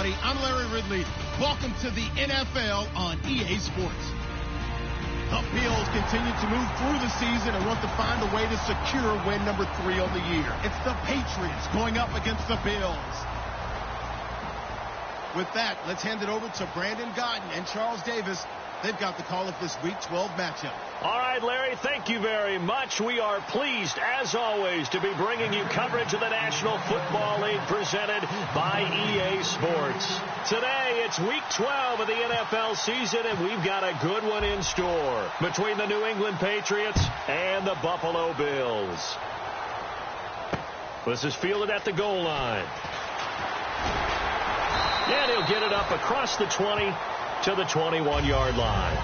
everybody. I'm Larry Ridley. Welcome to the NFL on EA Sports. The Bills continue to move through the season and want to find a way to secure win number 3 on the year. It's the Patriots going up against the Bills. With that, let's hand it over to Brandon Gaudin and Charles Davis. They've got the call of this Week 12 matchup. All right, Larry, thank you very much. We are pleased, as always, to be bringing you coverage of the National Football League presented by EA Sports. Today, it's Week 12 of the NFL season, and we've got a good one in store between the New England Patriots and the Buffalo Bills. This is fielded at the goal line. And he'll get it up across the 20 to the 21-yard line.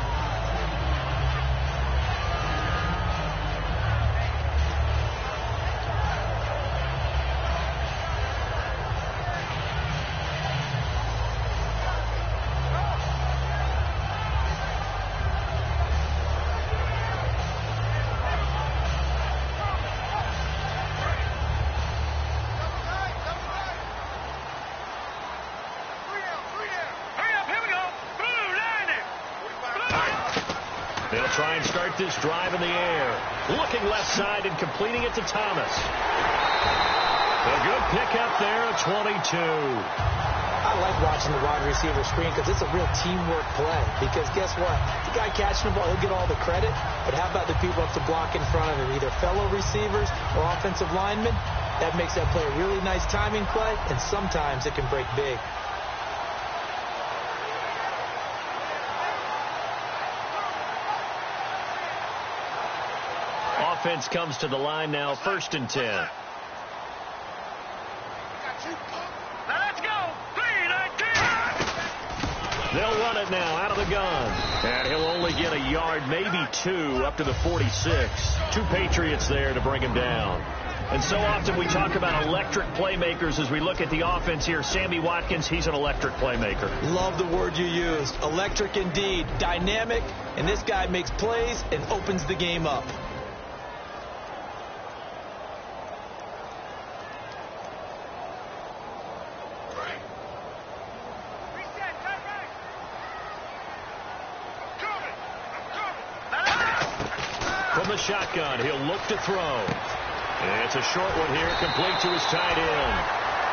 They'll try and start this drive in the air. Looking left side and completing it to Thomas. A good pickup there at 22. I like watching the wide receiver screen because it's a real teamwork play. Because guess what? The guy catching the ball, he'll get all the credit. But how about the people up to block in front of him? Either fellow receivers or offensive linemen. That makes that play a really nice timing play. And sometimes it can break big. Offense comes to the line now, 1st and 10. Now let's go. 3-19. They'll run it now out of the gun. And he'll only get a yard, maybe 2, up to the 46. 2 Patriots there to bring him down. And so often we talk about electric playmakers as we look at the offense here. Sammy Watkins, he's an electric playmaker. Love the word you used. Electric indeed. Dynamic. And this guy makes plays and opens the game up. From the shotgun, he'll look to throw. And it's a short one here, complete to his tight end.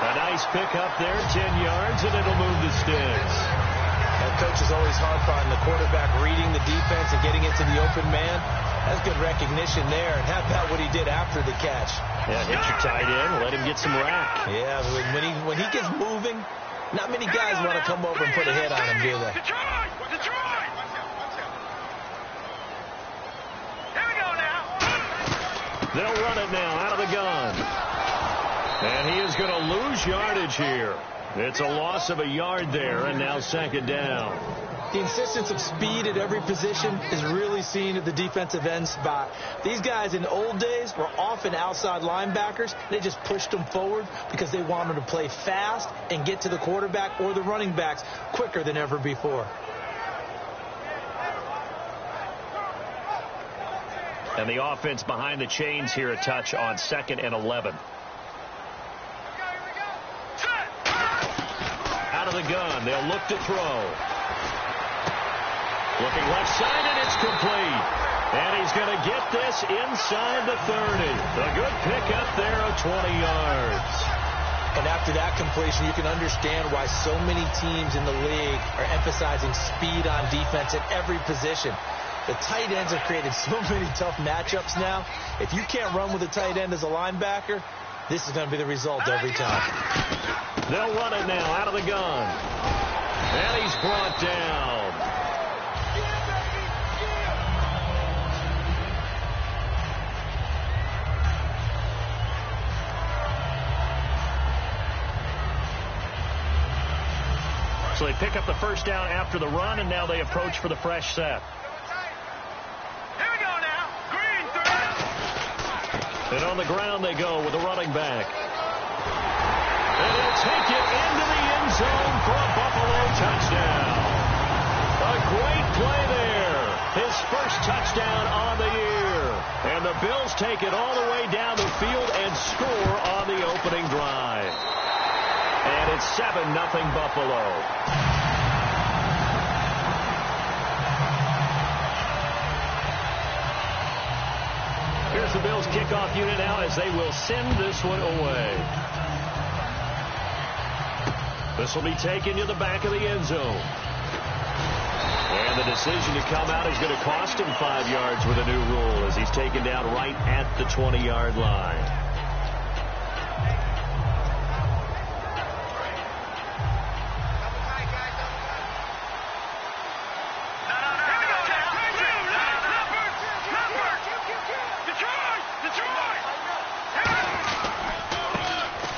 A nice pickup there, 10 yards, and it'll move the sticks. That coach is always harp on the quarterback reading the defense and getting into the open man. That's good recognition there. And how about what he did after the catch? Yeah, hit your tight end, let him get some rack. Yeah, when he gets moving, not many guys want to come over and put a hit on him, do they? They'll run it now out of the gun. And he is going to lose yardage here. It's a loss of a yard there, and now 2nd down. The insistence of speed at every position is really seen at the defensive end spot. These guys in the old days were often outside linebackers. They just pushed them forward because they wanted to play fast and get to the quarterback or the running backs quicker than ever before. And the offense behind the chains here a touch on 2nd and 11. Out of the gun, they'll look to throw. Looking left side, and it's complete. And he's going to get this inside the 30. A good pickup there of 20 yards. And after that completion, you can understand why so many teams in the league are emphasizing speed on defense at every position. The tight ends have created so many tough matchups now. If you can't run with a tight end as a linebacker, this is going to be the result every time. They'll run it now out of the gun. And he's brought down. So they pick up the 1st down after the run, and now they approach for the fresh set. And on the ground they go with a running back. And he'll take it into the end zone for a Buffalo touchdown. A great play there. His first touchdown on the year. And the Bills take it all the way down the field and score on the opening drive. And it's 7-0 Buffalo. Here's the Bills kickoff unit now as they will send this one away. This will be taken to the back of the end zone. And the decision to come out is going to cost him 5 yards with a new rule as he's taken down right at the 20-yard line.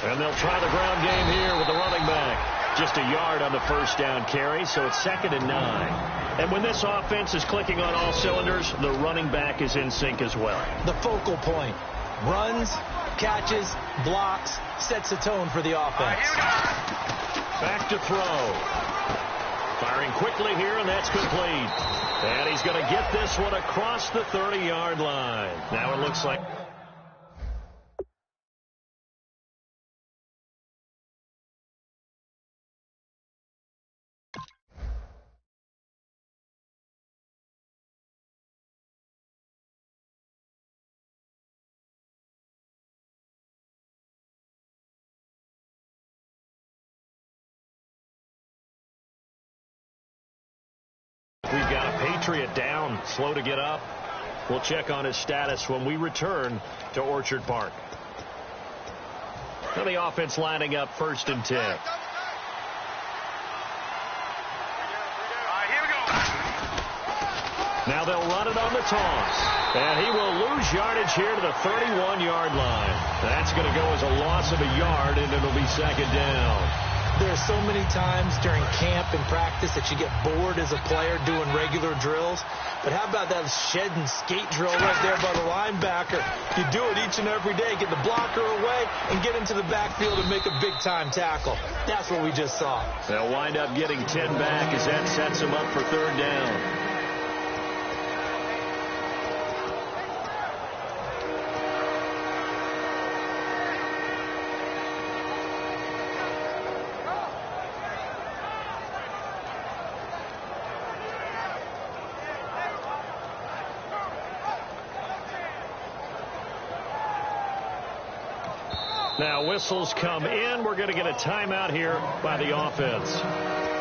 And they'll try the ground game here with the running back. Just a yard on the first down carry, so it's 2nd and 9. And when this offense is clicking on all cylinders, the running back is in sync as well. The focal point. Runs, catches, blocks, sets the tone for the offense. Back to throw. Firing quickly here, and that's complete. And he's going to get this one across the 30-yard line. Now it looks like... We've got a Patriot down, slow to get up. We'll check on his status when we return to Orchard Park. Now the offense lining up 1st and 10. All right, here we go. Now they'll run it on the toss. And he will lose yardage here to the 31-yard line. That's going to go as a loss of a yard, and it'll be 2nd down. There's so many times during camp and practice that you get bored as a player doing regular drills. But how about that shed and skate drill right there by the linebacker? You do it each and every day. Get the blocker away and get into the backfield and make a big-time tackle. That's what we just saw. They'll wind up getting 10 back as that sets them up for 3rd down. Now whistles come in. We're going to get a timeout here by the offense.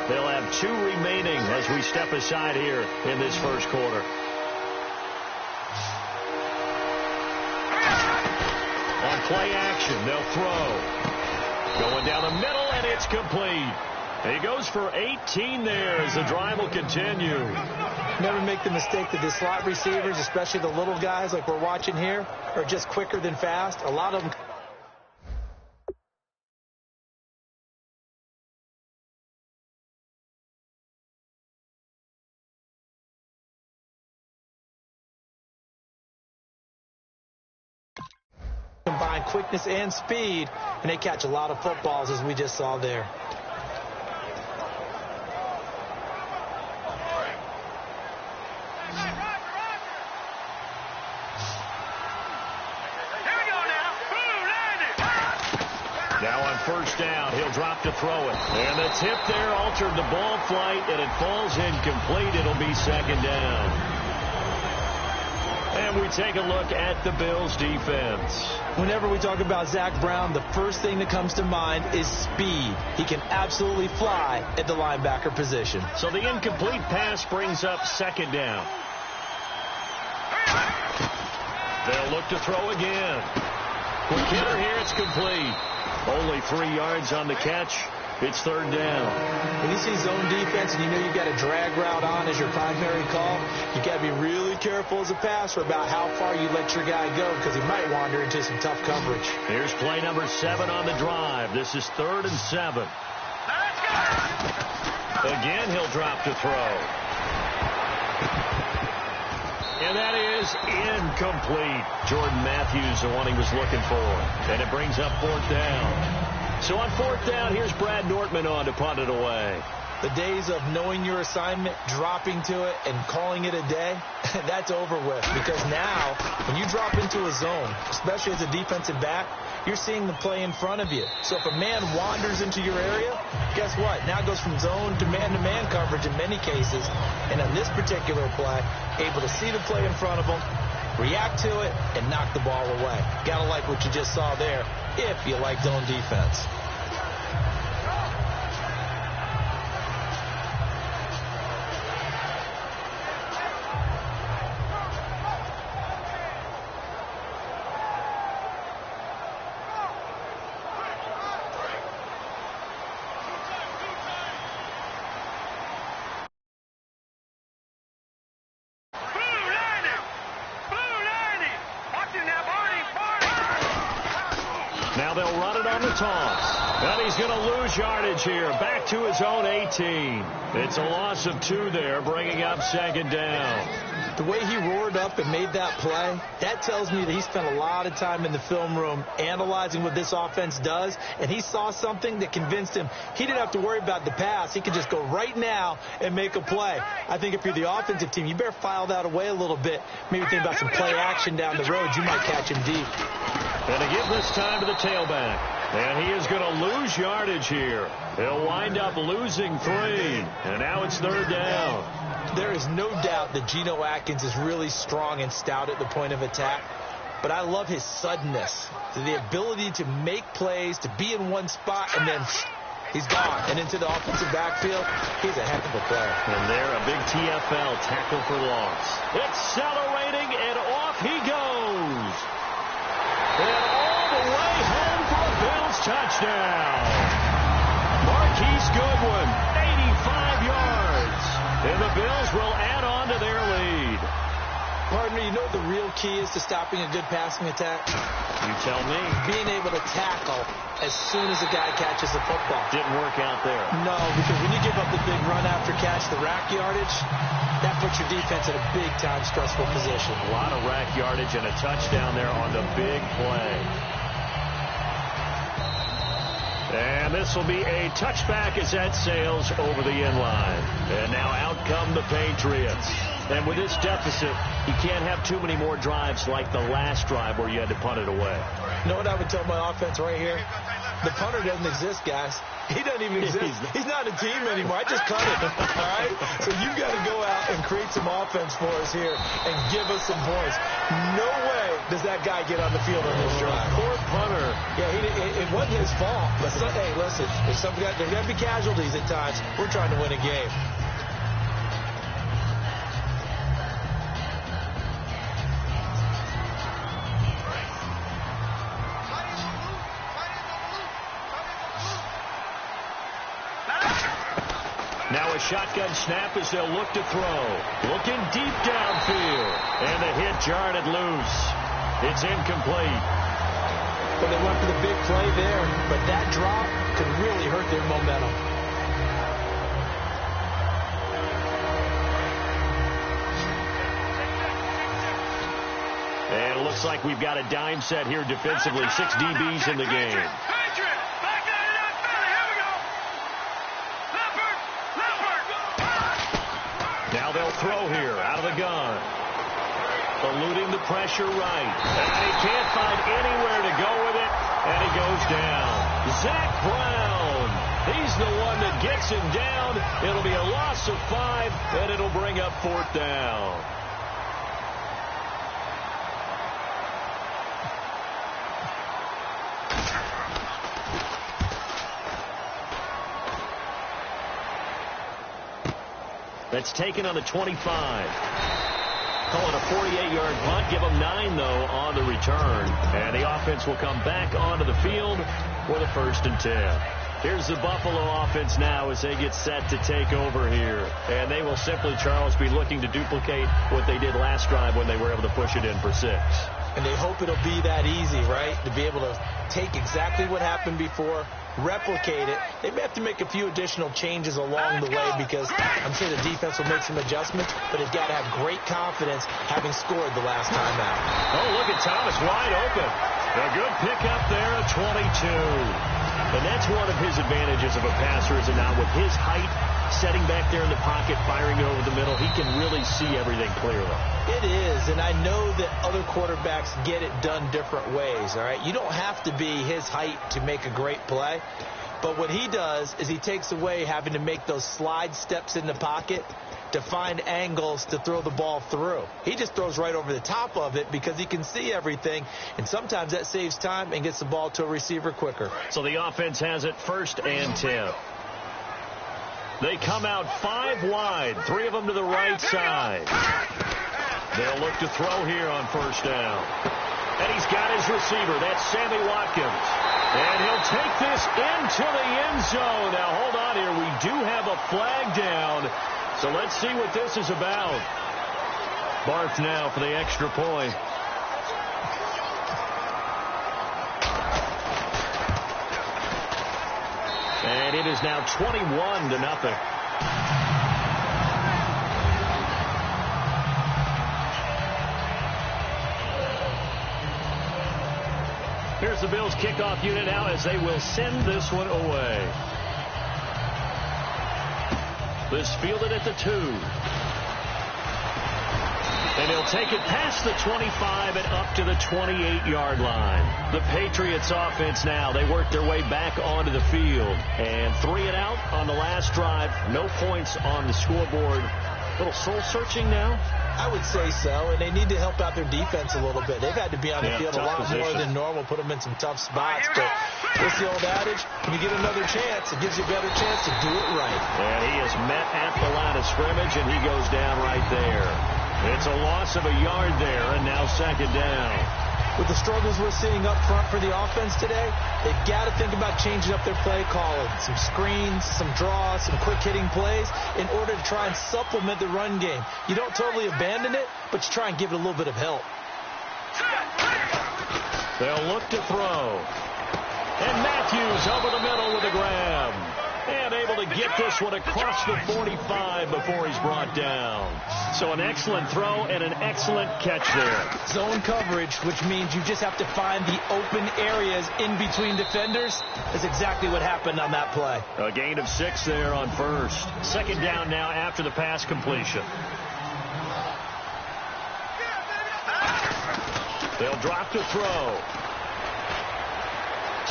They'll have 2 remaining as we step aside here in this first quarter. On play action, they'll throw. Going down the middle, and it's complete. He goes for 18 there as the drive will continue. Never make the mistake that the slot receivers, especially the little guys like we're watching here, are just quicker than fast. A lot of them... combine quickness and speed, and they catch a lot of footballs, as we just saw there. Now on 1st down, he'll drop to throw it. And the tip there altered the ball flight, and it falls incomplete. It'll be 2nd down. And we take a look at the Bills' defense. Whenever we talk about Zach Brown, the first thing that comes to mind is speed. He can absolutely fly at the linebacker position. So the incomplete pass brings up 2nd down. They'll look to throw again. Quick hitter here, it's complete. Only 3 yards on the catch. It's 3rd down. When you see zone defense and you know you've got a drag route on as your primary call, you got to be really careful as a passer about how far you let your guy go because he might wander into some tough coverage. Here's play number 7 on the drive. This is 3rd and 7. Again, he'll drop to throw. And that is incomplete. Jordan Matthews, the one he was looking for. And it brings up 4th down. So on 4th down, here's Brad Nortman on to punt it away. The days of knowing your assignment, dropping to it, and calling it a day, that's over with. Because now, when you drop into a zone, especially as a defensive back, you're seeing the play in front of you. So if a man wanders into your area, guess what? Now it goes from zone to man coverage in many cases. And on this particular play, able to see the play in front of him, react to it, and knock the ball away. Gotta like what you just saw there if you like zone defense. Now they'll run it on the toss. And he's going to lose yardage here. Back to his own 18. It's a loss of 2 there, bringing up second down. The way he roared up and made that play, that tells me that he spent a lot of time in the film room analyzing what this offense does, and he saw something that convinced him he didn't have to worry about the pass. He could just go right now and make a play. I think if you're the offensive team, you better file that away a little bit. Maybe think about some play action down the road. You might catch him deep. And to give this time to the tailback. And he is going to lose yardage here. He'll wind up losing 3. And now it's third down. There is no doubt that Geno Atkins is really strong and stout at the point of attack. But I love his suddenness, the ability to make plays, to be in one spot, and then he's gone. And into the offensive backfield, he's a heck of a player. And there, a big TFL tackle for loss. Accelerating, and off he goes. And all the way home for a Bills touchdown. Marquise Goodwin, 85 yards. And the Bills will add on to their lead. Pardon me, you know what the real key is to stopping a good passing attack? You tell me. Being able to tackle as soon as a guy catches the football. Didn't work out there. No, because when you give up the big run after catch, the rack yardage, that puts your defense in a big-time stressful position. A lot of rack yardage and a touchdown there on the big play. And this will be a touchback as that sails over the end line. And now out come the Patriots. And with this deficit, you can't have too many more drives like the last drive where you had to punt it away. You know what I would tell my offense right here? The punter doesn't exist, guys. He doesn't even exist. He's not a team anymore. I just cut it, all right? So you've got to go out and create some offense for us here and give us some points. No way does that guy get on the field on this drive. Poor punter. Yeah, it wasn't his fault. But hey, listen, there's going to be casualties at times. We're trying to win a game. Now a shotgun snap as they'll look to throw. Looking deep downfield. And the hit jarred it loose. It's incomplete. Well, they went for the big play there, but that drop could really hurt their momentum. And it looks like we've got a dime set here defensively. 6 DBs in the game. Now they'll throw here out of the gun. Eluding the pressure right. And he can't find anywhere to go with it. And he goes down. Zach Brown. He's the one that gets him down. It'll be a loss of 5, and it'll bring up 4th down. That's taken on the 25. Call it a 48-yard punt. Give them 9, though, on the return. And the offense will come back onto the field for the 1st and 10. Here's the Buffalo offense now as they get set to take over here. And they will simply, Charles, be looking to duplicate what they did last drive when they were able to push it in for 6. And they hope it'll be that easy, right? To be able to take exactly what happened before, replicate it. They may have to make a few additional changes along the way because I'm sure the defense will make some adjustments, but they've got to have great confidence having scored the last time out. Oh, look at Thomas wide open. A good pickup there at 22. And that's one of his advantages of a passer, is it not? With his height, setting back there in the pocket, firing it over the middle. He can really see everything clearly. It is, and I know that other quarterbacks get it done different ways, all right? You don't have to be his height to make a great play, but what he does is he takes away having to make those slide steps in the pocket to find angles to throw the ball through. He just throws right over the top of it because he can see everything, and sometimes that saves time and gets the ball to a receiver quicker. So the offense has it 1st and 10. They come out 5 wide, 3 of them to the right side. They'll look to throw here on 1st down. And he's got his receiver. That's Sammy Watkins. And he'll take this into the end zone. Now, hold on here. We do have a flag down. So let's see what this is about. Barth now for the extra point. And it is now 21-0. Here's the Bills kickoff unit now as they will send this one away. This fielded at the 2. And he'll take it past the 25 and up to the 28-yard line. The Patriots offense now, they work their way back onto the field. And 3 and out on the last drive. No points on the scoreboard. A little soul-searching now? I would say so, and they need to help out their defense a little bit. They've had to be on the field a lot more than normal, put them in some tough spots. But it's the old adage, when you get another chance, it gives you a better chance to do it right. And he is met at the line of scrimmage, and he goes down right there. It's a loss of a yard there, and now 2nd down. With the struggles we're seeing up front for the offense today, they've got to think about changing up their play calling. Some screens, some draws, some quick-hitting plays in order to try and supplement the run game. You don't totally abandon it, but you try and give it a little bit of help. They'll look to throw. And Matthews over the middle with a grab. And able to get this one across the 45 before he's brought down. So an excellent throw and an excellent catch there. Zone coverage, which means you just have to find the open areas in between defenders. That's exactly what happened on that play. A gain of 6 there on 1st. 2nd down now after the pass completion. They'll drop to throw.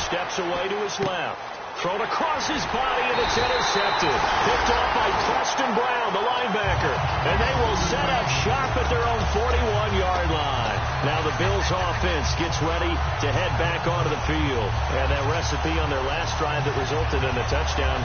Steps away to his left. Thrown across his body, and it's intercepted. Picked off by Preston Brown, the linebacker. And they will set up shop at their own 41-yard line. Now the Bills offense gets ready to head back onto the field. And that recipe on their last drive that resulted in a touchdown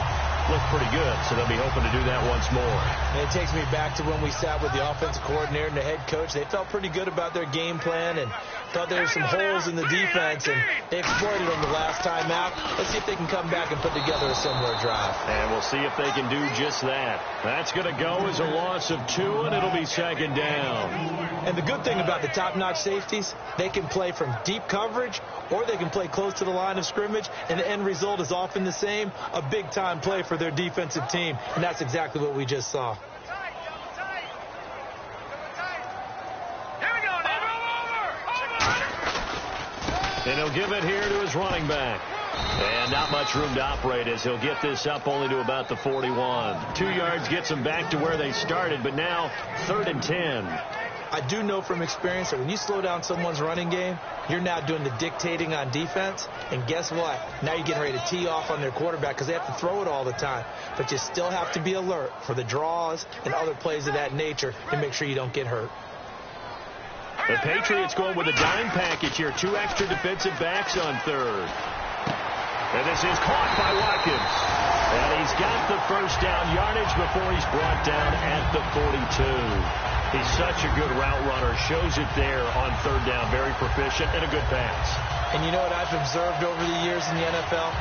looked pretty good, so they'll be hoping to do that once more. And it takes me back to when we sat with the offensive coordinator and the head coach. They felt pretty good about their game plan and thought there were some holes in the defense, and they exploited them the last time out. Let's see if they can come back and put together a similar drive. And we'll see if they can do just that. That's going to go as a loss of 2, and it'll be 2nd down. And the good thing about the top-notch safeties, they can play from deep coverage or they can play close to the line of scrimmage, and the end result is often the same, a big-time play for their defensive team, and that's exactly what we just saw. And he'll give it here to his running back. And not much room to operate as he'll get this up only to about the 41. 2 yards gets them back to where they started, but now 3rd and 10. I do know from experience that when you slow down someone's running game, you're now doing the dictating on defense. And guess what? Now you're getting ready to tee off on their quarterback because they have to throw it all the time. But you still have to be alert for the draws and other plays of that nature to make sure you don't get hurt. The Patriots going with a dime package here. 2 extra defensive backs on 3rd. And this is caught by Watkins. And he's got the 1st down yardage before he's brought down at the 42. He's such a good route runner. Shows it there on 3rd down. Very proficient and a good pass. And you know what I've observed over the years in the NFL?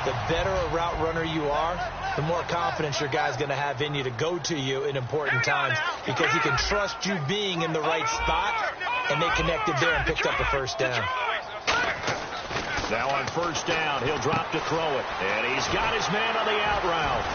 The better a route runner you are, the more confidence your guy's going to have in you to go to you in important times because he can trust you being in the right spot, and they connected there and picked up the 1st down. Now on 1st down, he'll drop to throw it. And he's got his man on the out route.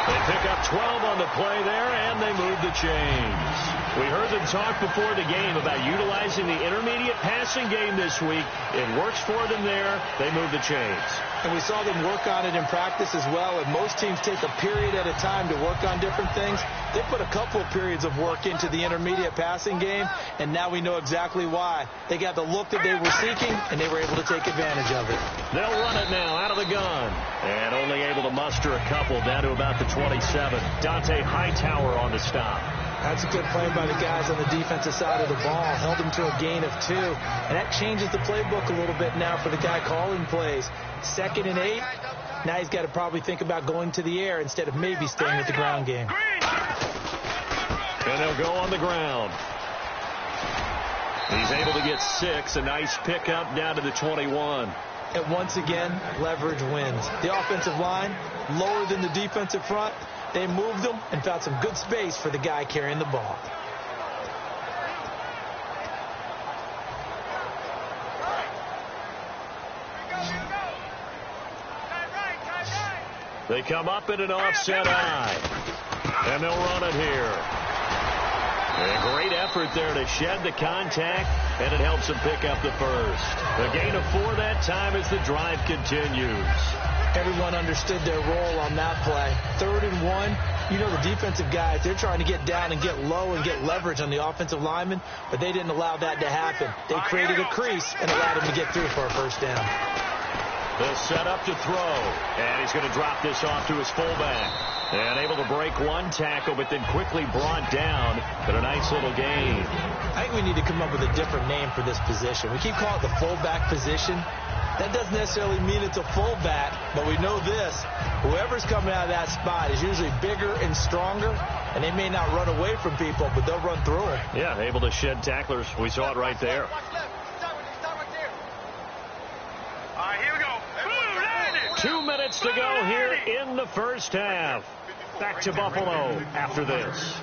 They pick up 12 on the play there, and they move the chains. We heard them talk before the game about utilizing the intermediate passing game this week. It works for them there. They move the chains. And we saw them work on it in practice as well. And most teams take a period at a time to work on different things. They put a couple of periods of work into the intermediate passing game, and now we know exactly why. They got the look that they were seeking, and they were able to take advantage of it. They'll run it now out of the gun. And only able to muster a couple down to about the 27. Dante Hightower on the stop. That's a good play by the guys on the defensive side of the ball. Held them to a gain of 2. And that changes the playbook a little bit now for the guy calling plays. 2nd and 8. Now he's got to probably think about going to the air instead of maybe staying with the ground game. And they'll go on the ground. He's able to get 6. A nice pickup down to the 21. And once again, leverage wins. The offensive line, lower than the defensive front. They moved them and found some good space for the guy carrying the ball. They come up in an offset eye. And they'll run it here. A great effort there to shed the contact, and it helps them pick up the first. The gain of 4 that time as the drive continues. Everyone understood their role on that play. 3rd and 1. You know the defensive guys, they're trying to get down and get low and get leverage on the offensive lineman, but they didn't allow that to happen. They created a crease and allowed him to get through for a first down. They'll set up to throw, and he's going to drop this off to his fullback. And able to break 1 tackle, but then quickly brought down, but a nice little gain. I think we need to come up with a different name for this position. We keep calling it the fullback position. That doesn't necessarily mean it's a fullback, but we know this. Whoever's coming out of that spot is usually bigger and stronger, and they may not run away from people, but they'll run through it. Yeah, able to shed tacklers. We saw it right there. All right, here we go. 2 minutes to go here in the first half. Back to Buffalo after this.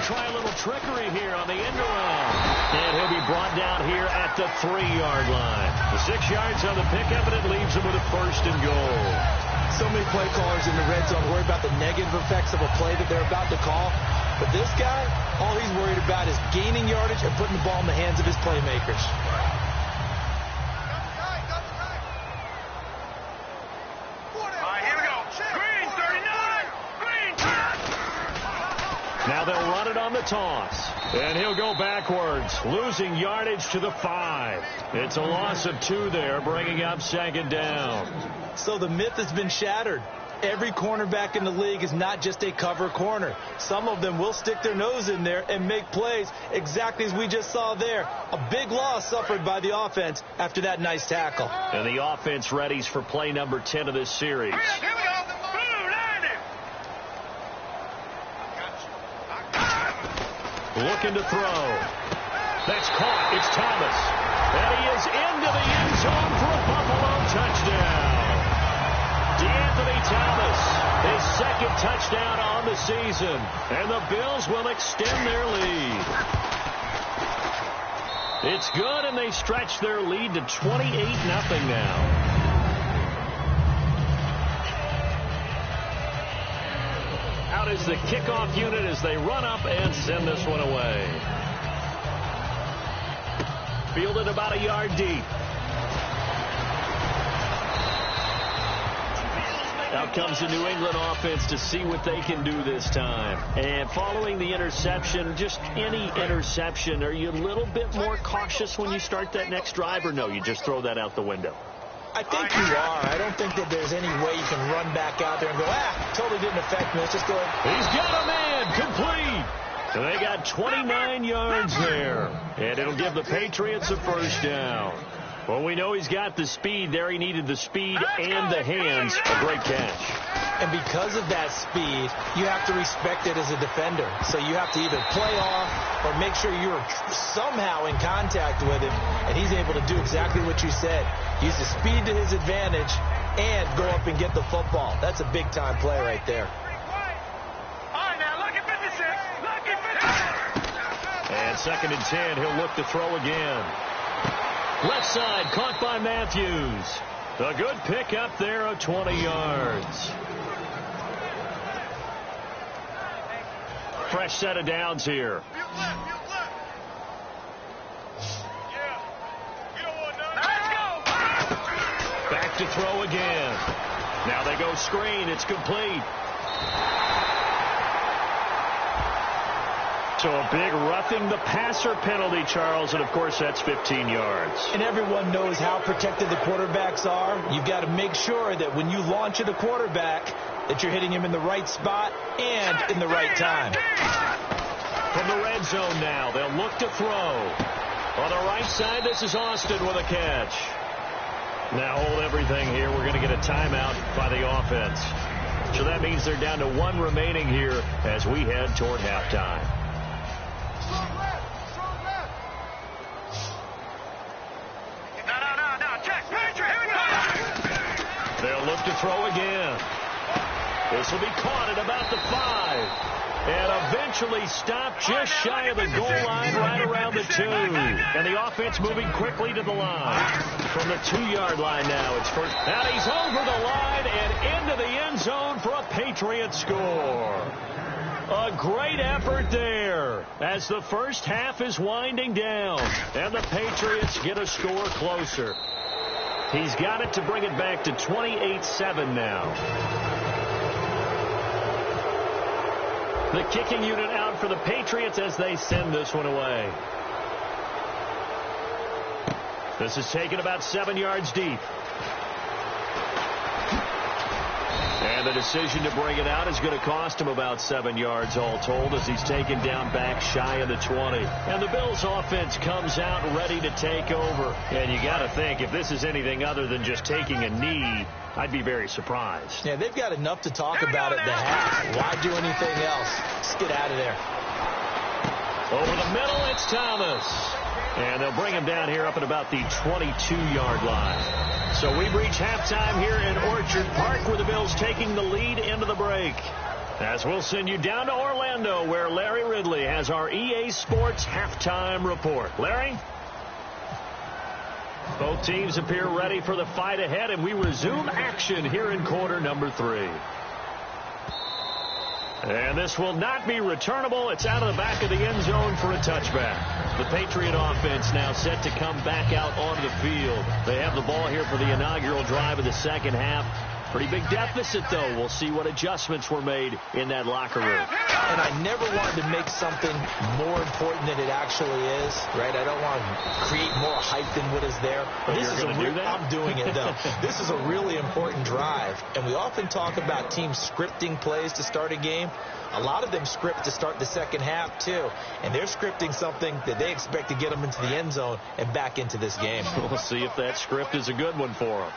Try a little trickery here on the end around. And he'll be brought down here at the 3-yard line. The 6 yards on the pickup, and it leaves him with a 1st and goal. So many play callers in the red zone worry about the negative effects of a play that they're about to call. But this guy, all he's worried about is gaining yardage and putting the ball in the hands of his playmakers. Now they'll run it on the toss. And he'll go backwards, losing yardage to the 5. It's a loss of 2 there, bringing up 2nd down. So the myth has been shattered. Every cornerback in the league is not just a cover corner. Some of them will stick their nose in there and make plays exactly as we just saw there. A big loss suffered by the offense after that nice tackle. And the offense readies for play number 10 of this series. Looking to throw. That's caught. It's Thomas. And he is into the end zone for a Buffalo touchdown. DeAnthony Thomas, his 2nd touchdown on the season. And the Bills will extend their lead. It's good, and they stretch their lead to 28-0 now. Out is the kickoff unit as they run up and send this one away. Fielded about a yard deep. Out comes the New England offense to see what they can do this time. And following the interception, just any interception, are you a little bit more cautious when you start that next drive, or no, you just throw that out the window? I think you are. I don't think that there's any way you can run back out there and go, totally didn't affect me. Let's just go. He's got a man complete. So they got 29 yards there. And it'll give the Patriots a 1st down. Well, we know he's got the speed there. He needed the speed and the hands. A great catch. And because of that speed, you have to respect it as a defender. So you have to either play off or make sure you're somehow in contact with him. And he's able to do exactly what you said. Use the speed to his advantage and go up and get the football. That's a big-time play right there. And 2nd and 10, he'll look to throw again. Left side, caught by Matthews. A good pickup there of 20 yards. Fresh set of downs here. Back to throw again. Now they go screen. It's complete. So a big roughing the passer penalty, Charles, and of course that's 15 yards. And everyone knows how protected the quarterbacks are. You've got to make sure that when you launch at a quarterback that you're hitting him in the right spot and in the right time. From the red zone now, they'll look to throw. On the right side, this is Austin with a catch. Now hold everything here. We're going to get a timeout by the offense. So that means they're down to 1 remaining here as we head toward halftime. They'll look to throw again. This will be caught at about the 5. And eventually stopped just shy of the goal line right around the 2. And the offense moving quickly to the line. From the 2-yard line now, it's first. And he's over the line and into the end zone for a Patriot score. A great effort there as the first half is winding down. And the Patriots get a score closer. He's got it to bring it back to 28-7 now. The kicking unit out for the Patriots as they send this one away. This is taken about 7 yards deep. And the decision to bring it out is going to cost him about 7 yards all told as he's taken down back shy of the 20. And the Bills offense comes out ready to take over. And you got to think if this is anything other than just taking a knee, I'd be very surprised. Yeah, they've got enough to talk about at the half. Why do anything else? Just get out of there. Over the middle, it's Thomas. And they'll bring him down here up at about the 22-yard line. So we've reached halftime here in Orchard Park with the Bills taking the lead into the break. As we'll send you down to Orlando where Larry Ridley has our EA Sports halftime report. Larry? Both teams appear ready for the fight ahead, and we resume action here in quarter number 3. And this will not be returnable. It's out of the back of the end zone for a touchback. The Patriot offense now set to come back out onto the field. They have the ball here for the inaugural drive of the second half. Pretty big deficit, though. We'll see what adjustments were made in that locker room. And I never wanted to make something more important than it actually is, right? I don't want to create more hype than what is there. But this is I'm doing it, though. This is a really important drive. And we often talk about teams scripting plays to start a game. A lot of them script to start the second half, too. And they're scripting something that they expect to get them into the end zone and back into this game. We'll see if that script is a good one for them.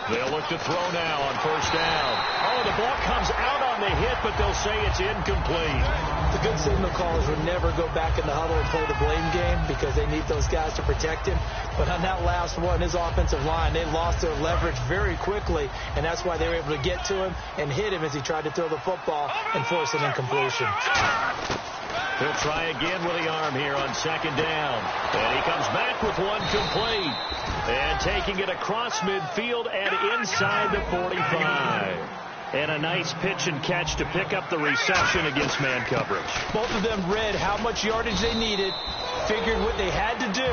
They'll look to throw now on first down. Oh, the ball comes out on the hit, but they'll say it's incomplete. The good signal callers would never go back in the huddle and play the blame game because they need those guys to protect him. But on that last one, his offensive line, they lost their leverage very quickly, and that's why they were able to get to him and hit him as he tried to throw the football and force an incompletion. He'll try again with the arm here on second down. And he comes back with one complete. And taking it across midfield and inside the 45. And a nice pitch and catch to pick up the reception against man coverage. Both of them read how much yardage they needed, figured what they had to do,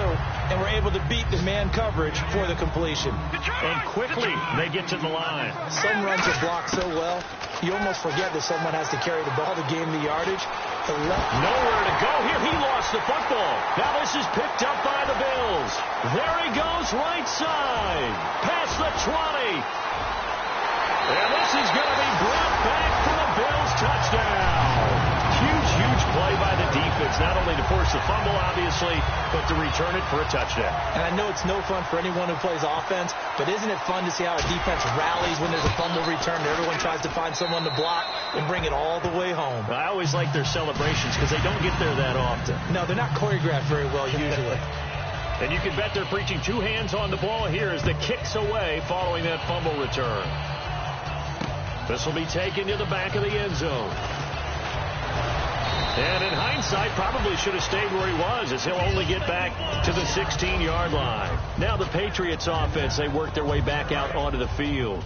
and were able to beat the man coverage for the completion. And quickly they get to the line. Some runs are blocked so well, you almost forget that someone has to carry the ball to gain the yardage. Nowhere to go here. He lost the football. Now this is picked up by the Bills. There he goes, right side. Past the 20. And this is going to be brought back for the Bills touchdown. Huge play by the defense. Not only to force the fumble, obviously, but to return it for a touchdown. And I know it's no fun for anyone who plays offense, but isn't it fun to see how a defense rallies when there's a fumble return and everyone tries to find someone to block and bring it all the way home? I always like their celebrations because they don't get there that often. No, they're not choreographed very well usually. And you can bet they're preaching 2 hands on the ball here as the kick's away following that fumble return. This will be taken to the back of the end zone. And in hindsight, probably should have stayed where he was, as he'll only get back to the 16-yard line. Now the Patriots offense, they work their way back out onto the field.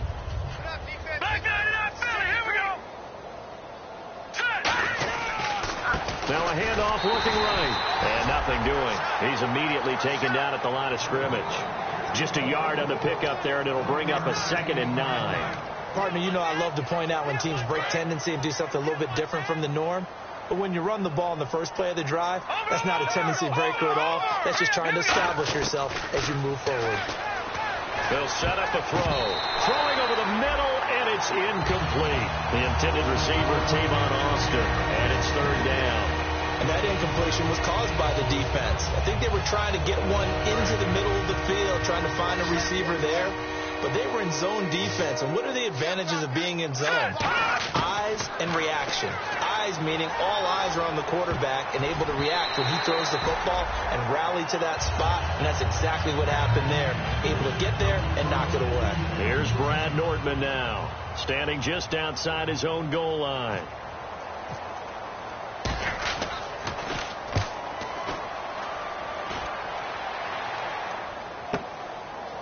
Now a handoff looking right. And nothing doing. He's immediately taken down at the line of scrimmage. Just a yard on the pickup there, and it'll bring up a 2nd and 9. Partner, you know I love to point out when teams break tendency and do something a little bit different from the norm. But when you run the ball in the first play of the drive, that's not a tendency breaker at all. That's just trying to establish yourself as you move forward. They'll set up a throw. Throwing over the middle, and it's incomplete. The intended receiver, Tavon Austin, and it's 3rd down. And that incompletion was caused by the defense. I think they were trying to get one into the middle of the field, trying to find a receiver there. But they were in zone defense. And what are the advantages of being in zone? Eyes and reaction. Eyes meaning all eyes are on the quarterback and able to react when he throws the football and rally to that spot. And that's exactly what happened there. Able to get there and knock it away. Here's Brad Nordman now, standing just outside his own goal line.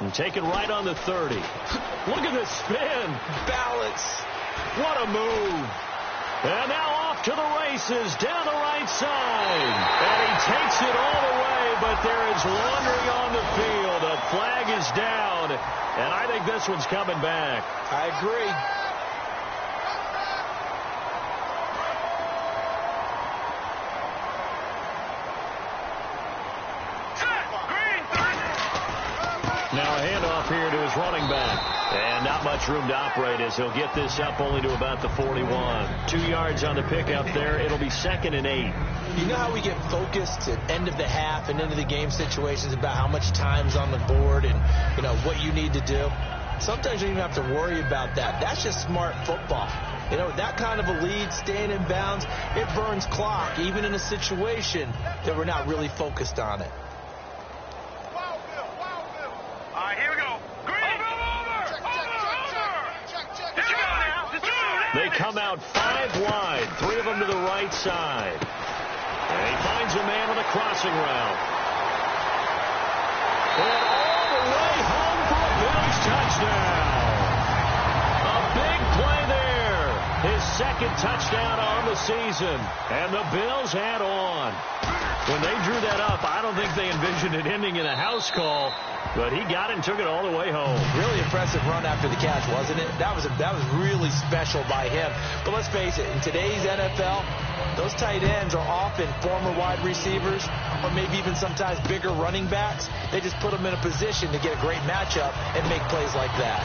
And taken right on the 30. Look at this spin. Balance. What a move. And now off to the races down the right side. And he takes it all the way, but there is laundering on the field. A flag is down, and I think this one's coming back. I agree. Now a handoff here to his running back. And not much room to operate as he'll get this up only to about the 41. 2 yards on the pickup there. It'll be 2nd and 8. You know how we get focused at end of the half and into the game situations about how much time's on the board and, you know, what you need to do? Sometimes you don't even have to worry about that. That's just smart football. You know, that kind of a lead, staying in bounds, it burns clock, even in a situation that we're not really focused on it. They come out 5 wide, 3 of them to the right side. And he finds a man on the crossing route. And all the way home for a Bills touchdown. A big play there. His 2nd touchdown on the season. And the Bills had on. When they drew that up, I don't think they envisioned it ending in a house call. But he got it and took it all the way home. Really impressive run after the catch, wasn't it? That was really special by him. But let's face it, in today's NFL, those tight ends are often former wide receivers or maybe even sometimes bigger running backs. They just put them in a position to get a great matchup and make plays like that.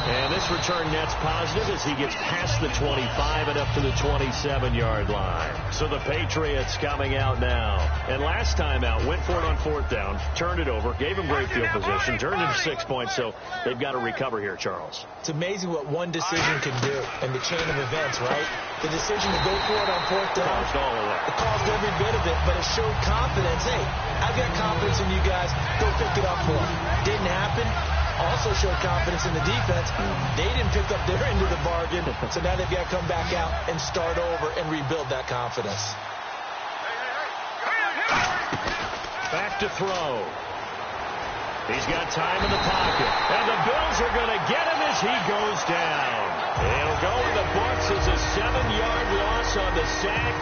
And this return net's positive as he gets past the 25 and up to the 27-yard line. So the Patriots coming out now. And last time out, went for it on 4th down, turned it over, gave him great field position, turned it to 6 points, so they've got to recover here, Charles. It's amazing what one decision can do in the chain of events, right? The decision to go for it on 4th down. Caused all of that. It caused every bit of it, but it showed confidence. Hey, I've got confidence in you guys. Go pick it up for them. Didn't happen. Also showed confidence in the defense. They didn't pick up their end of the bargain, so now they've got to come back out and start over and rebuild that confidence. Back to throw. He's got time in the pocket, and the Bills are going to get him as he goes down. It'll go in the books as a 7-yard loss on the sack,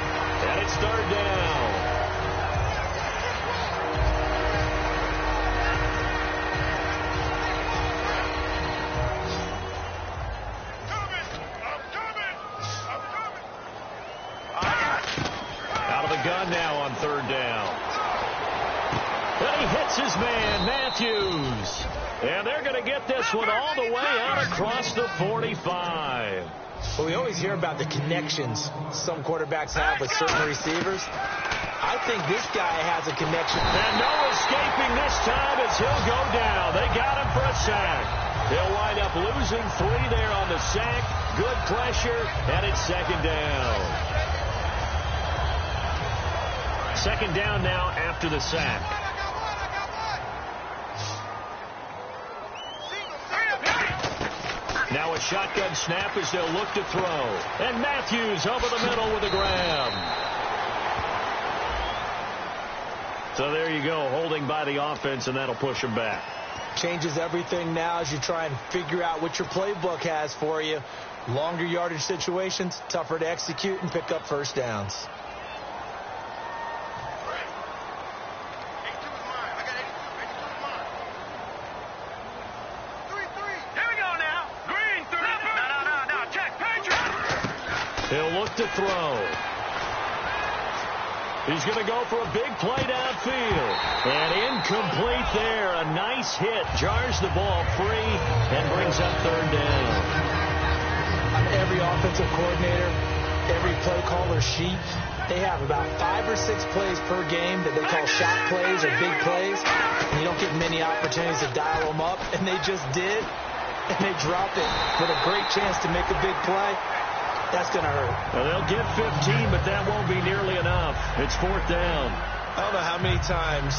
and it's 3rd down. Gun now on 3rd down. And he hits his man, Matthews. And they're going to get this one all the way out across the 45. Well, we always hear about the connections some quarterbacks have with certain receivers. I think this guy has a connection. And no escaping this time as he'll go down. They got him for a sack. They'll wind up losing 3 there on the sack. Good pressure, and it's 2nd down. 2nd down now after the sack. Now a shotgun snap as they'll look to throw. And Matthews over the middle with a grab. So there you go, holding by the offense, and that'll push them back. Changes everything now as you try and figure out what your playbook has for you. Longer yardage situations, tougher to execute and pick up first downs. He'll look to throw. He's going to go for a big play downfield. And incomplete there. A nice hit. Jars the ball free and brings up third down. On every offensive coordinator, every play caller sheet, they have about 5 or 6 plays per game that they call shot plays or big plays. And you don't get many opportunities to dial them up. And they just did. And they dropped it with a great chance to make a big play. That's going to hurt. Well, they'll get 15, but that won't be nearly enough. It's fourth down. I don't know how many times,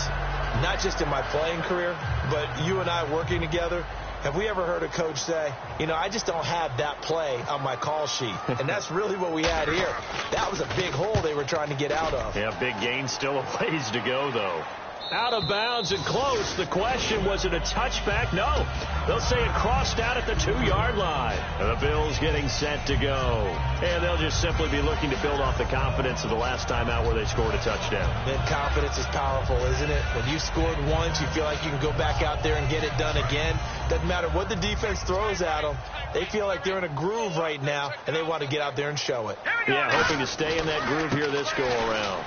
not just in my playing career, but you and I working together, have we ever heard a coach say, you know, I just don't have that play on my call sheet. And that's really what we had here. That was a big hole they were trying to get out of. Yeah, big gain, still a ways to go, though. Out of bounds and close. The question, was it a touchback? No. They'll say it crossed out at the 2-yard line. The Bills getting set to go. And they'll just simply be looking to build off the confidence of the last time out where they scored a touchdown. And confidence is powerful, isn't it? When you scored once, you feel like you can go back out there and get it done again. Doesn't matter what the defense throws at them. They feel like they're in a groove right now, and they want to get out there and show it. Yeah, hoping to stay in that groove here this go-around.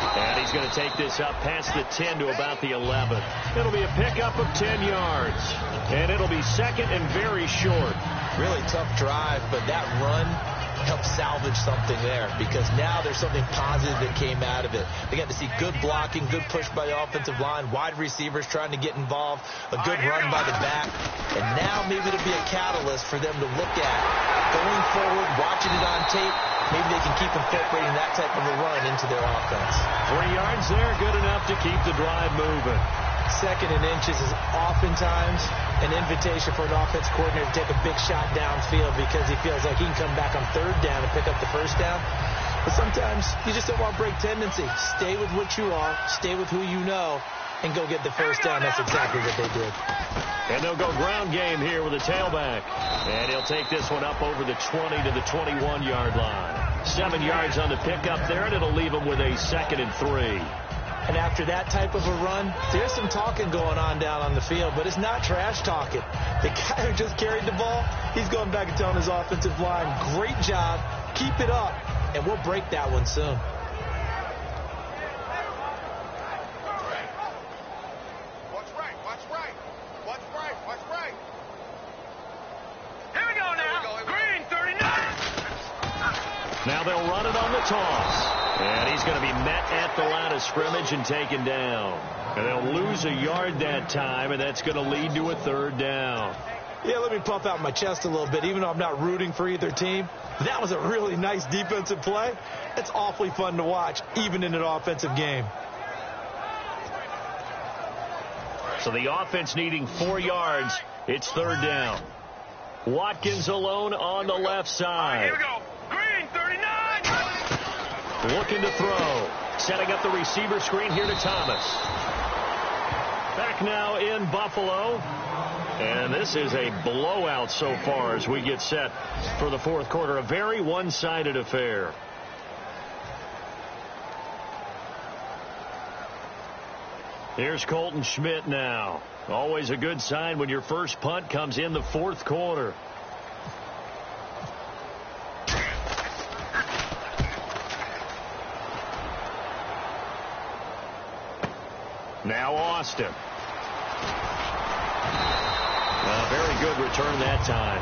And he's going to take this up past the 10 to about the 11. It'll be a pickup of 10 yards. And it'll be second and very short. Really tough drive, but that run helped salvage something there because now there's something positive that came out of it. They got to see good blocking, good push by the offensive line, wide receivers trying to get involved, a good run by the back. And now maybe it'll be a catalyst for them to look at going forward, watching it on tape. Maybe they can keep incorporating that type of a run into their offense. 3 yards there, good enough to keep the drive moving. Second and inches is oftentimes an invitation for an offense coordinator to take a big shot downfield because he feels like he can come back on third down and pick up the first down. But sometimes you just don't want break tendency. Stay with what you are, stay with who you know, and go get the first down. That's exactly what they did. And they'll go ground game here with a tailback. And he'll take this one up over the 20 to the 21-yard line. 7 yards on the pickup there, and it'll leave him with a 2nd and 3. And after that type of a run, there's some talking going on down on the field, but it's not trash talking. The guy who just carried the ball, he's going back and telling his offensive line, great job, keep it up, and we'll break that one soon. What's right? What's right? What's right? What's right? Here we go now. Green 39. Now they'll run it on the toss. And he's going to be met at the line of scrimmage and taken down. And they'll lose a yard that time, and that's going to lead to a third down. Yeah, let me puff out my chest a little bit, even though I'm not rooting for either team. That was a really nice defensive play. It's awfully fun to watch, even in an offensive game. So the offense needing 4 yards. It's third down. Watkins alone on the left side. Here we go. Green 39. Looking to throw. Setting up the receiver screen here to Thomas. Back now in Buffalo. And this is a blowout so far as we get set for the fourth quarter. A very one-sided affair. Here's Colton Schmidt now. Always a good sign when your first punt comes in the fourth quarter. Now Austin. A very good return that time.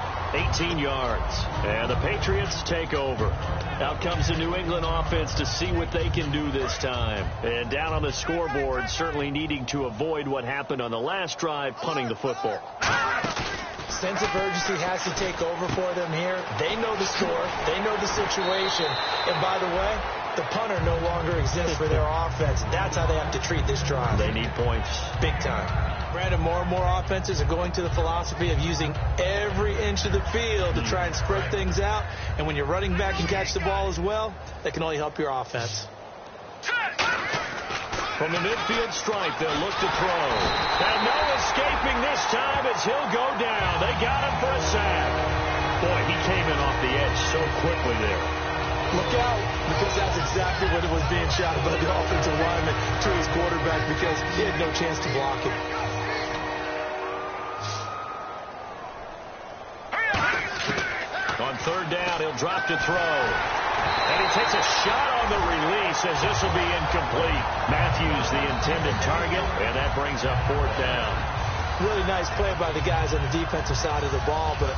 18 yards. And the Patriots take over. Out comes the New England offense to see what they can do this time. And down on the scoreboard, certainly needing to avoid what happened on the last drive, punting the football. Sense of urgency has to take over for them here. They know the score. They know the situation. And by the way, the punter no longer exists for their offense. That's how they have to treat this drive. They need points. Big time. Brandon, more and more offenses are going to the philosophy of using every inch of the field to try and spread things out. And when your running back can catch the ball as well, that can only help your offense. From the midfield stripe, they'll look to throw. And no escaping this time as he'll go down. They got him for a sack. Boy, he came in off the edge so quickly there. Look out, because that's exactly what it was being shouted by the offensive lineman to his quarterback, because he had no chance to block it. On third down, he'll drop to throw. And he takes a shot on the release as this will be incomplete. Matthews, the intended target, and that brings up fourth down. Really nice play by the guys on the defensive side of the ball, but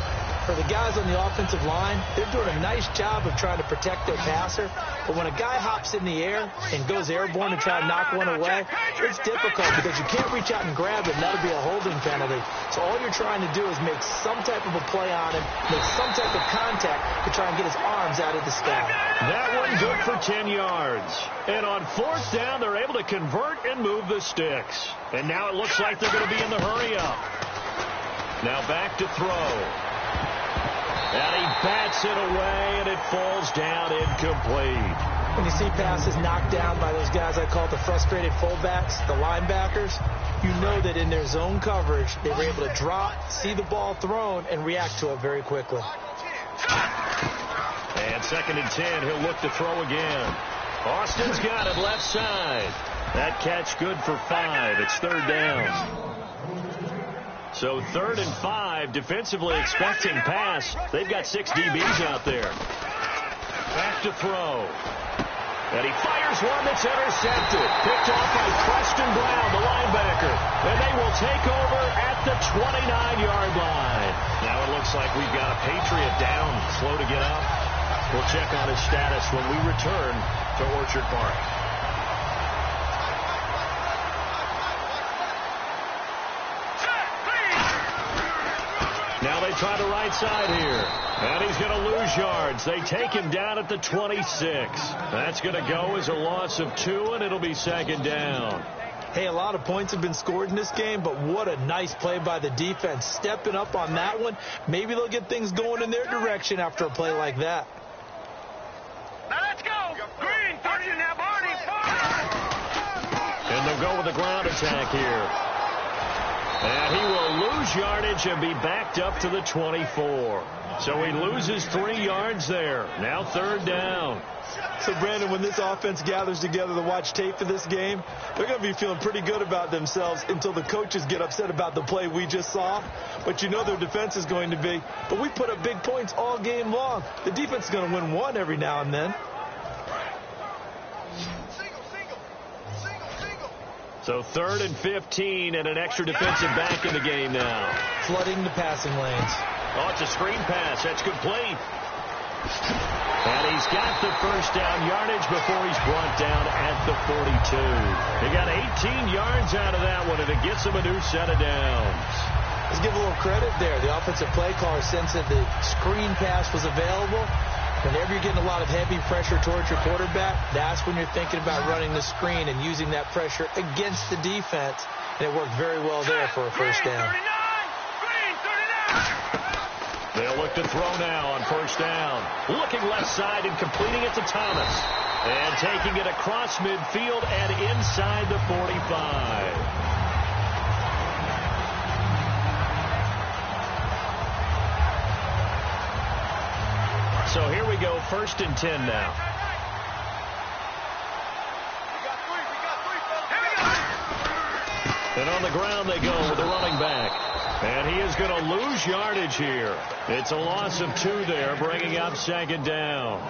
for the guys on the offensive line, they're doing a nice job of trying to protect their passer. But when a guy hops in the air and goes airborne to try and knock one away, it's difficult because you can't reach out and grab it, and that'll be a holding penalty. So all you're trying to do is make some type of a play on him, make some type of contact to try and get his arms out of the sky. That one good for 10 yards. And on fourth down, they're able to convert and move the sticks. And now it looks like they're going to be in the hurry-up. Now back to throw. And he bats it away, and it falls down incomplete. When you see passes knocked down by those guys I call the frustrated fullbacks, the linebackers, you know that in their zone coverage, they were able to drop, see the ball thrown, and react to it very quickly. And 2nd and 10, he'll look to throw again. Austin's got it left side. That catch good for 5. It's third down. So 3rd and 5, defensively expecting pass. They've got 6 DBs out there. Back to throw. And he fires one that's intercepted. Picked off by Preston Brown, the linebacker. And they will take over at the 29-yard line. Now it looks like we've got a Patriot down, slow to get up. We'll check on his status when we return to Orchard Park. Now they try the right side here. And he's going to lose yards. They take him down at the 26. That's going to go as a loss of 2, and it'll be 2nd down. Hey, a lot of points have been scored in this game, but what a nice play by the defense. Stepping up on that one. Maybe they'll get things going in their direction after a play like that. Now let's go. Green, 30 now, Barney. And they'll go with the ground attack here. And he will lose yardage and be backed up to the 24. So he loses 3 yards there. Now 3rd down. So, Brandon, when this offense gathers together to watch tape of this game, they're going to be feeling pretty good about themselves until the coaches get upset about the play we just saw. But you know their defense is going to be. But we put up big points all game long. The defense is going to win one every now and then. So 3rd and 15 and an extra defensive back in the game now. Flooding the passing lanes. Oh, it's a screen pass. That's complete. And he's got the first down yardage before he's brought down at the 42. He got 18 yards out of that one, and it gets him a new set of downs. Let's give a little credit there. The offensive play caller sensed that the screen pass was available. Whenever you're getting a lot of heavy pressure towards your quarterback, that's when you're thinking about running the screen and using that pressure against the defense. And it worked very well there for a first down. They'll look to throw now on first down. Looking left side and completing it to Thomas. And taking it across midfield and inside the 45. So here we go, 1st and 10 now. And on the ground they go with the running back. And he is going to lose yardage here. It's a loss of 2 there, bringing up 2nd down.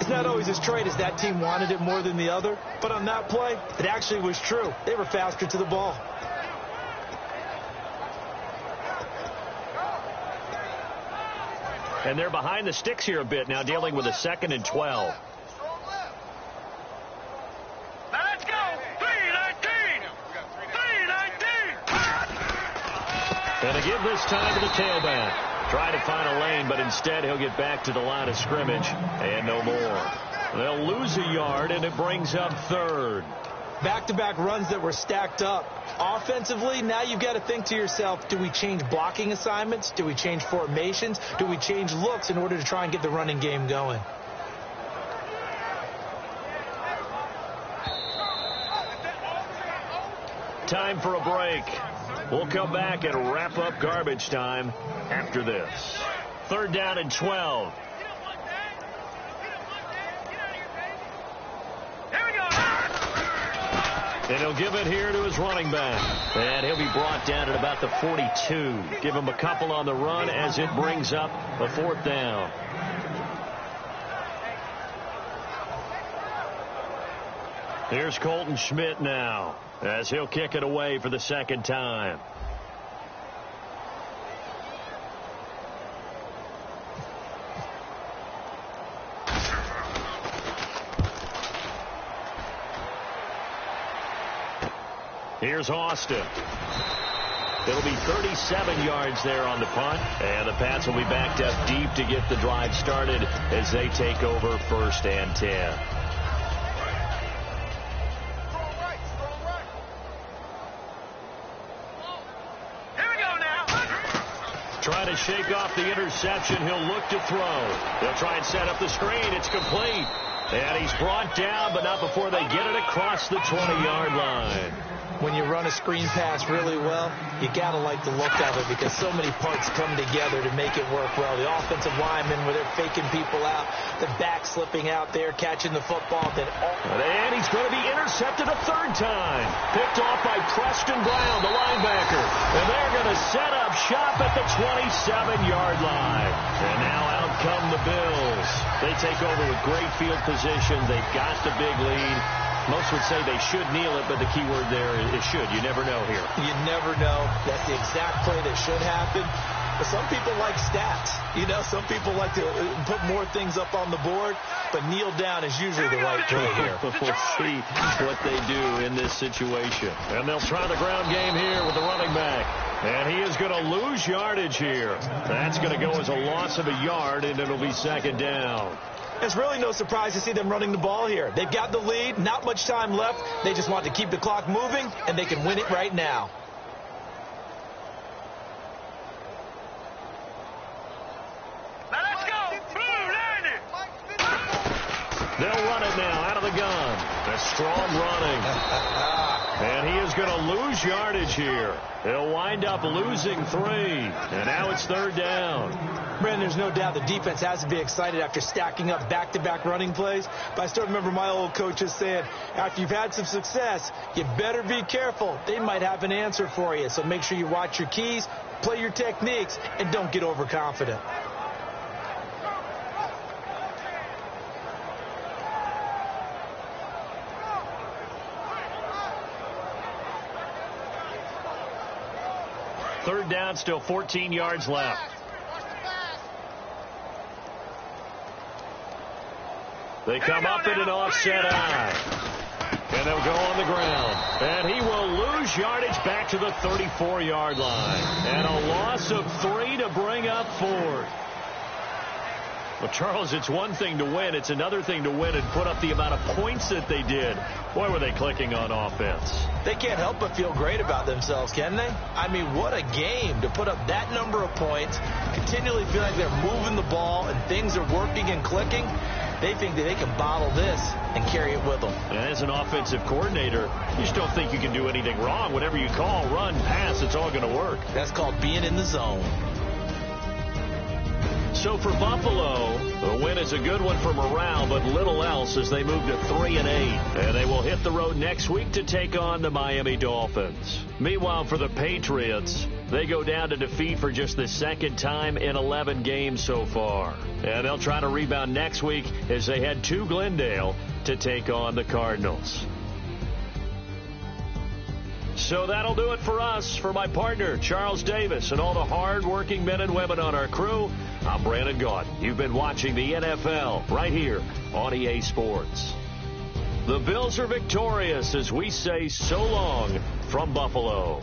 It's not always as straight as that team wanted it more than the other. But on that play, it actually was true. They were faster to the ball. And they're behind the sticks here a bit now, dealing with a 2nd and 12. Let's go. 319. 319. And to give this time to the tailback. Try to find a lane, but instead he'll get back to the line of scrimmage and no more. They'll lose a yard, and it brings up 3rd. Back-to-back runs that were stacked up. Offensively, now you've got to think to yourself, do we change blocking assignments? Do we change formations? Do we change looks in order to try and get the running game going? Time for a break. We'll come back and wrap up garbage time after this. 3rd down and 12. And he'll give it here to his running back. And he'll be brought down at about the 42. Give him a couple on the run as it brings up a 4th down. Here's Colton Schmidt now as he'll kick it away for the 2nd time. Here's Austin. It'll be 37 yards there on the punt, and the Pats will be backed up deep to get the drive started as they take over 1st and 10. Trying to shake off the interception. He'll look to throw. They'll try and set up the screen. It's complete. And he's brought down, but not before they get it across the 20-yard line. When you run a screen pass really well, you got to like the look of it because so many parts come together to make it work well. The offensive linemen where they're faking people out, the back slipping out there, catching the football. And he's going to be intercepted a 3rd time. Picked off by Preston Brown, the linebacker. And they're going to set up shop at the 27-yard line. And now out come the Bills. They take over with great field position. They've got the big lead. Most would say they should kneel it, but the key word there is should. You never know here. You never know. That's the exact play that should happen. But some people like stats. You know, some people like to put more things up on the board, but kneel down is usually the right play here. We'll see what they do in this situation. And they'll try the ground game here with the running back. And he is going to lose yardage here. That's going to go as a loss of a yard, and it'll be 2nd down. It's really no surprise to see them running the ball here. They've got the lead, not much time left. They just want to keep the clock moving, and they can win it right now. Let's go! They'll run it now out of the gun. A strong running. And he is going to lose yardage here. He'll wind up losing 3. And now it's 3rd down. Brandon, there's no doubt the defense has to be excited after stacking up back-to-back running plays. But I still remember my old coaches saying, after you've had some success, you better be careful. They might have an answer for you. So make sure you watch your keys, play your techniques, and don't get overconfident. Third down, still 14 yards left. They come up in an offset eye. And they'll go on the ground. And he will lose yardage back to the 34-yard line. And a loss of 3 to bring up 4th. Well, Charles, it's one thing to win. It's another thing to win and put up the amount of points that they did. Boy, were they clicking on offense. They can't help but feel great about themselves, can they? I mean, what a game to put up that number of points, continually feel like they're moving the ball and things are working and clicking. They think that they can bottle this and carry it with them. And as an offensive coordinator, you just don't think you can do anything wrong. Whatever you call, run, pass, it's all going to work. That's called being in the zone. So for Buffalo, the win is a good one for morale, but little else as they move to 3-8. And they will hit the road next week to take on the Miami Dolphins. Meanwhile, for the Patriots, they go down to defeat for just the second time in 11 games so far. And they'll try to rebound next week as they head to Glendale to take on the Cardinals. So that'll do it for us. For my partner, Charles Davis, and all the hard-working men and women on our crew, I'm Brandon Gaunt. You've been watching the NFL right here on EA Sports. The Bills are victorious as we say so long from Buffalo.